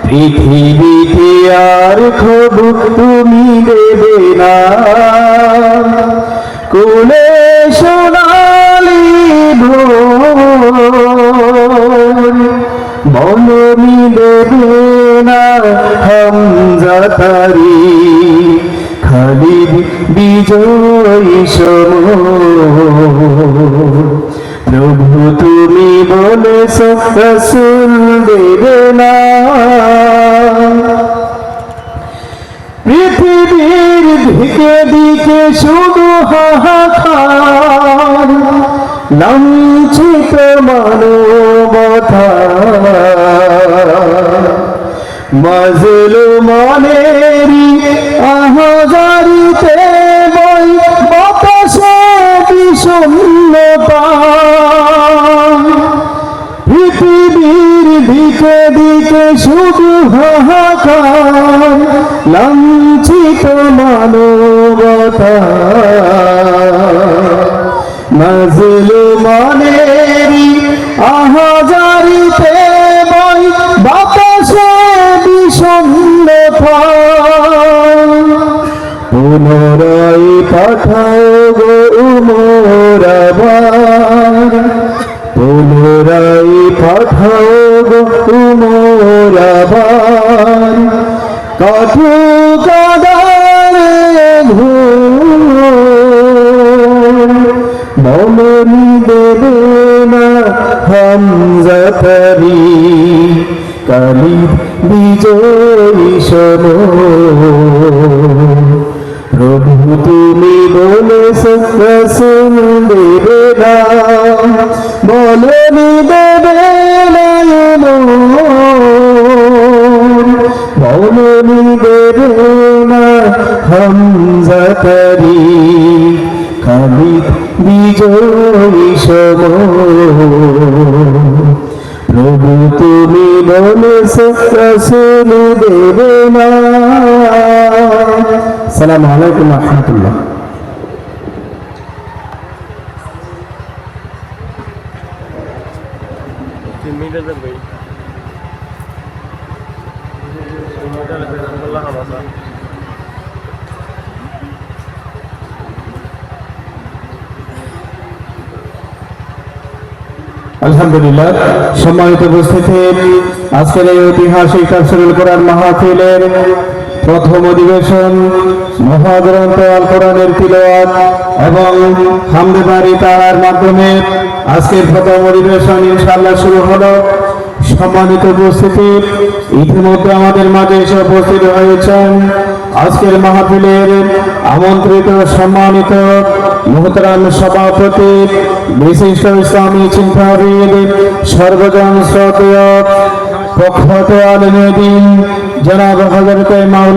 পৃথিবীতে আর খবু তুমি দেবে না, কোলে সোনালি ভোর মনমি দেবে না হামজা তারি খালিদ বিজয়ী সমর। প্রভু তুমি বলেছ রাসূল দেবে না, পৃথিবীর দিকে দিকে শুধু হাহাকার, লাঞ্ছিত মানবতা মাজলুমানেরই আহাজারিতে বই বাতাসে বিষণ্ণতা। পৃথিবীর দিকে দিকে শুধু হাহাকার, লাঞ্ছিত মানবতা মাজলুমানেরই আহাজারিতে বই বাতাসে বিষণ্ণতা। পুনরায় পাঠাও গো উমর আবার, পুনরায় পাঠাও গো উমর আবার, কাঠু কাদারে ঘোর মনমি দেবে না হামজা তারি খালিদ বিজয়ী সমর। প্রভু তুমি বলেছ রাসূল দেবে না, মনমি দেবে না মনমি দেবে না হামজা তারি খালিদ বিজয়ী সমর। প্রভু তুমি বলেছ রাসূল দেবে না। আসসালামু আলাইকুম ওয়া রাহমাতুল্লাহ। আলহামদুলিল্লাহ, সম্মানিত উপস্থিতি, আজকের এই ঐতিহাসিক তাফসীরুল কোরআন মাহফিলের প্রথম অধিবেশন মহাগ্রন্থ আল কোরআনের তিলাওয়াত এবং হামদে বারি তাআলার মাধ্যমে আজকের প্রথম অধিবেশন ইনশাআল্লাহ শুরু হলো। সম্মানিত উপস্থিতি, ইতিমধ্যে আমাদের মাঝে এসে উপস্থিত হয়েছেন আজকের মাহফিলের আমন্ত্রিত সম্মানিত মুহতারাম সভাপতি, বিশিষ্ট ইসলামী চিন্তাবিদ, সর্বজন শ্রদ্ধেয় প্রখ্যাত আলেম দ্বীন জনাব হযরত মাওলানা